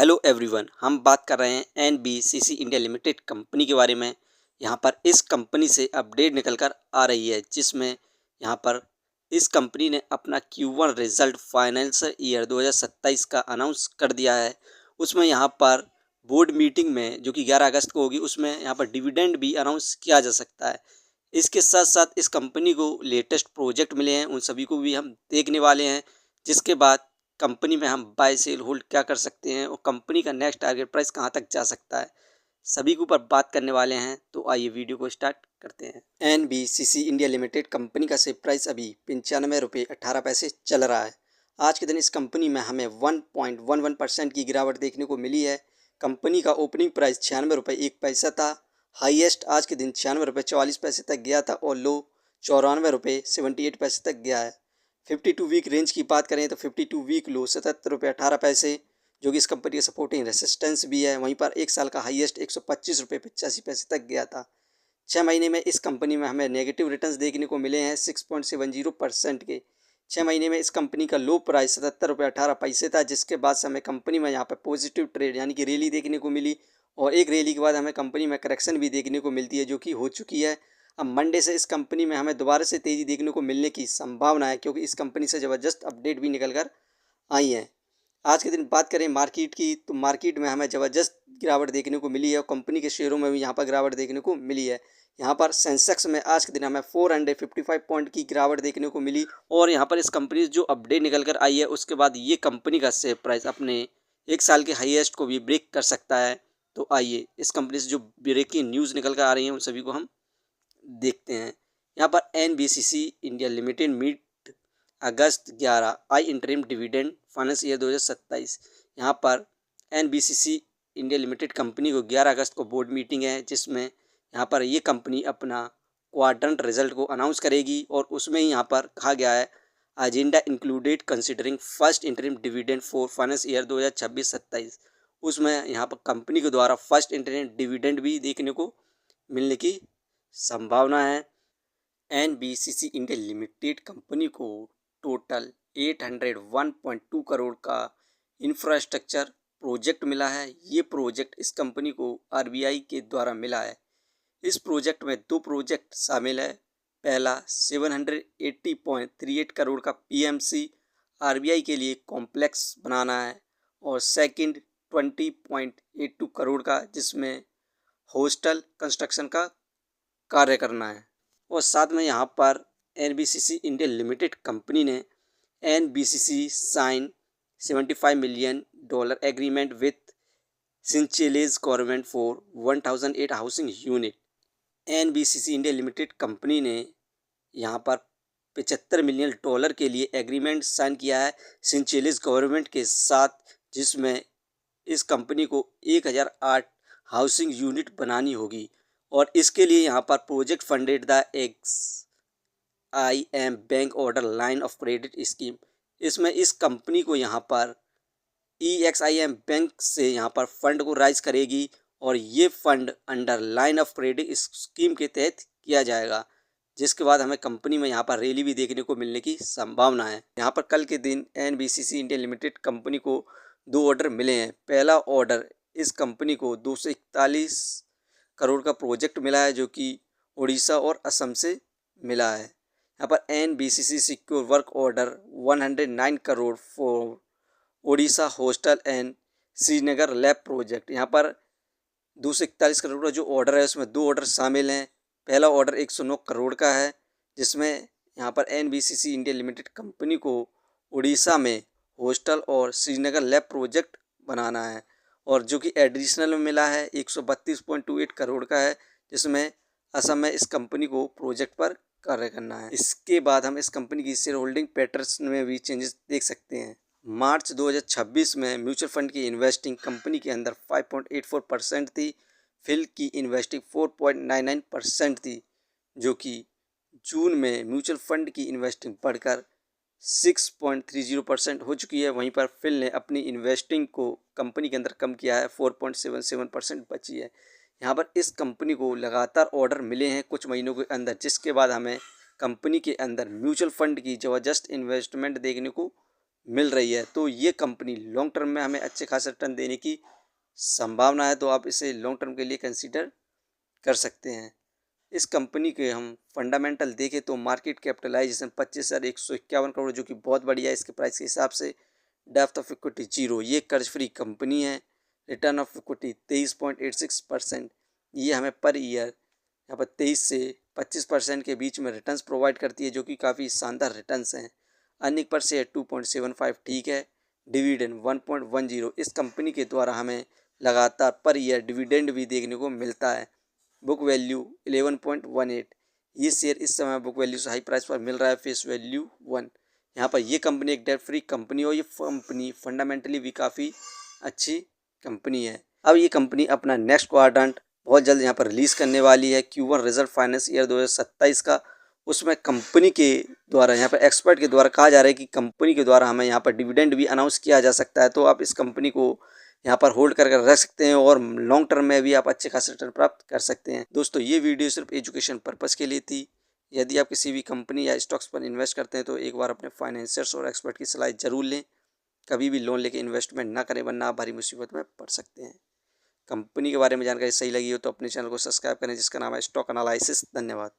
Hello everyone, हम बात कर रहे हैं एनबीसीसी इंडिया लिमिटेड कंपनी के बारे में। यहाँ पर इस कंपनी से अपडेट निकल कर आ रही है, जिसमें यहाँ पर इस कंपनी ने अपना Q1 रिजल्ट फाइनेंशियल ईयर 2027 का अनाउंस कर दिया है। उसमें यहाँ पर बोर्ड मीटिंग में जो कि 11 अगस्त को होगी, उसमें यहाँ पर डिविडेंड भी अनाउंस किया जा सकता है। इसके साथ साथ इस कंपनी को लेटेस्ट प्रोजेक्ट मिले हैं, उन सभी को भी हम देखने वाले हैं, जिसके बाद कंपनी में हम बाय सेल होल्ड क्या कर सकते हैं और कंपनी का नेक्स्ट टारगेट प्राइस कहां तक जा सकता है, सभी के ऊपर बात करने वाले हैं। तो आइए वीडियो को स्टार्ट करते हैं। एनबीसीसी इंडिया लिमिटेड कंपनी का शेयर प्राइस अभी 95 रुपये 18 पैसे चल रहा है। आज के दिन इस कंपनी में हमें 1.11% की गिरावट देखने को मिली है। कंपनी का ओपनिंग प्राइस 96 रुपये 1 पैसा था। हाईएस्ट आज के दिन 96 रुपये 44 पैसे तक गया था और लो 94 रुपये 78 पैसे तक गया है। 52 वीक रेंज की बात करें तो 52 वीक लो 77 रुपये 18 पैसे, जो कि इस कंपनी का सपोर्टिंग रेसिस्टेंस भी है। वहीं पर एक साल का हाईएस्ट 125 रुपये 85 पैसे तक गया था। 6 महीने में इस कंपनी में हमें नेगेटिव रिटर्न्स देखने को मिले हैं 6.70% के। 6 महीने में इस कंपनी का लो प्राइस 77 रुपये 18 पैसे था, जिसके बाद से हमें कंपनी में यहाँ पर पॉजिटिव ट्रेड यानी कि रैली देखने को मिली और एक रैली के बाद हमें कंपनी में करेक्शन भी देखने को मिलती है, जो कि हो चुकी है। अब मंडे से इस कंपनी में हमें दोबारा से तेज़ी देखने को मिलने की संभावना है, क्योंकि इस कंपनी से ज़बरदस्त अपडेट भी निकल कर आई हैं। आज के दिन बात करें मार्केट की, तो मार्केट में हमें ज़बरदस्त गिरावट देखने को मिली है और कंपनी के शेयरों में भी यहाँ पर गिरावट देखने को मिली है। यहाँ पर सेंसेक्स में आज के दिन हमें 455 पॉइंट की गिरावट देखने को मिली और यहाँ पर इस कंपनी से जो अपडेट निकल कर आई है, उसके बाद ये कंपनी का शेयर प्राइस अपने एक साल के हाईएस्ट को भी ब्रेक कर सकता है। तो आइए इस कंपनी से जो ब्रेकिंग न्यूज़ निकल कर आ रही हैं उन सभी को हम देखते हैं। यहाँ पर एनबीसीसी इंडिया लिमिटेड मीट अगस्त 11 आई इंटरिम डिविडेंड फाइनेंस ईयर 2027। यहाँ पर एनबीसीसी इंडिया लिमिटेड कंपनी को 11 अगस्त को बोर्ड मीटिंग है, जिसमें यहाँ पर ये कंपनी अपना क्वाड्रेंट रिजल्ट को अनाउंस करेगी और उसमें ही यहाँ पर कहा गया है agenda included considering first interim dividend for finance year 2026-27। उसमें यहाँ पर कंपनी के द्वारा फर्स्ट इंटरिम डिविडेंड भी देखने को मिलने की संभावना है। एनबीसीसी इंडिया लिमिटेड कंपनी को टोटल 801.2 करोड़ का इंफ्रास्ट्रक्चर प्रोजेक्ट मिला है। ये प्रोजेक्ट इस कंपनी को आरबीआई के द्वारा मिला है। इस प्रोजेक्ट में दो प्रोजेक्ट शामिल है। पहला 780.38 करोड़ का पीएमसी आरबीआई के लिए कॉम्प्लेक्स बनाना है और सेकंड 20.82 करोड़ का, जिसमें हॉस्टल कंस्ट्रक्शन का कार्य करना है। और साथ में यहाँ पर एनबीसीसी इंडिया लिमिटेड कंपनी ने NBCC sign $75 million agreement with Seychelles government for 1008 housing unit. NBCC India limited company ने यहाँ पर $75 मिलियन के लिए एग्रीमेंट साइन किया है सिंचेलेज गवर्नमेंट के साथ, जिसमें इस कंपनी को 1008 हाउसिंग यूनिट बनानी होगी और इसके लिए यहाँ पर project funded the EXIM bank order line of credit scheme. इसमें इस कंपनी को यहाँ पर एक्सआईएम बैंक से यहाँ पर फंड को राइज करेगी और ये fund under line of credit scheme के तहत किया जाएगा, जिसके बाद हमें कंपनी में यहाँ पर रैली भी देखने को मिलने की संभावना है। यहाँ पर कल के दिन एनबीसीसी इंडिया लिमिटेड कंपनी को दो ऑर्डर मिले हैं। पहला ऑर्डर इस कंपनी को 241 करोड़ का प्रोजेक्ट मिला है, जो कि उड़ीसा और असम से मिला है। यहाँ पर NBCC secure work order 109 crore for Orissa hostel and Srinagar lab project. यहाँ पर 241 करोड़ का जो ऑर्डर है उसमें दो ऑर्डर शामिल हैं। पहला ऑर्डर 109 करोड़ का है, जिसमें यहाँ पर एनबीसीसी इंडिया लिमिटेड कंपनी को उड़ीसा में हॉस्टल और श्रीनगर लैब प्रोजेक्ट बनाना है और जो कि एडिशनल में मिला है 132.28 करोड़ का है, जिसमें असम में इस कंपनी को प्रोजेक्ट पर कार्य करना है। इसके बाद हम इस कंपनी की शेयर होल्डिंग पैटर्न्स में भी चेंजेस देख सकते हैं। मार्च 2026 में म्यूचुअल फंड की इन्वेस्टिंग कंपनी के अंदर 5.84% थी। फिल की इन्वेस्टिंग 4.99% थी, जो कि जून में म्यूचुअल फंड की इन्वेस्टिंग बढ़कर 6.30% हो चुकी है। वहीं पर फिल ने अपनी इन्वेस्टिंग को कंपनी के अंदर कम किया है, 4.77% बची है। यहाँ पर इस कंपनी को लगातार ऑर्डर मिले हैं कुछ महीनों के अंदर, जिसके बाद हमें कंपनी के अंदर म्यूचुअल फंड की ज़बरदस्त इन्वेस्टमेंट देखने को मिल रही है, तो ये कंपनी लॉन्ग टर्म में हमें अच्छे खासे रिटर्न देने की संभावना है, तो आप इसे लॉन्ग टर्म के लिए कंसीडर कर सकते हैं। इस कंपनी के हम फंडामेंटल देखें तो मार्केट कैपिटलाइजेशन 25,151 करोड़, जो कि बहुत बढ़िया है इसके प्राइस के हिसाब से। डेप्थ ऑफ इक्विटी जीरो, ये कर्ज फ्री कंपनी है। रिटर्न ऑफ इक्विटी 23.86%, ये हमें पर ईयर यहाँ पर 23 से 25% के बीच में रिटर्न्स प्रोवाइड करती है, जो कि काफ़ी शानदार रिटर्न्स हैं। अर्निंग पर शेयर 2.75 ठीक है। डिविडेंड 1.10, इस कंपनी के द्वारा हमें लगातार पर ईयर डिविडेंड भी देखने को मिलता है। बुक वैल्यू 11.18, ये शेयर इस समय बुक वैल्यू से हाई प्राइस पर मिल रहा है। Face value 1। यहाँ पर ये कंपनी एक डेट फ्री कंपनी हो, ये कंपनी फंडामेंटली भी काफ़ी अच्छी कंपनी है। अब ये कंपनी अपना नेक्स्ट क्वाड्रेंट बहुत जल्द यहाँ पर रिलीज़ करने वाली है, Q1 रिजल्ट फाइनेंस ईयर 2027 का। उसमें कंपनी के द्वारा, यहाँ पर एक्सपर्ट के द्वारा कहा जा रहा है कि कंपनी के द्वारा हमें यहाँ पर डिविडेंड भी अनाउंस किया जा सकता है, तो आप इस कंपनी को यहाँ पर होल्ड कर रख सकते हैं और लॉन्ग टर्म में भी आप अच्छे खासे रिटर्न प्राप्त कर सकते हैं। दोस्तों, ये वीडियो सिर्फ एजुकेशन पर्पज़ के लिए थी। यदि आप किसी भी कंपनी या स्टॉक्स पर इन्वेस्ट करते हैं तो एक बार अपने फाइनेंसियर्स और एक्सपर्ट की सलाह जरूर लें। कभी भी लोन लेके इन्वेस्टमेंट ना करें, वरना आप भारी मुसीबत में पड़ सकते हैं। कंपनी के बारे में जानकारी सही लगी हो तो अपने चैनल को सब्सक्राइब करें, जिसका नाम है स्टॉक एनालिसिस। धन्यवाद।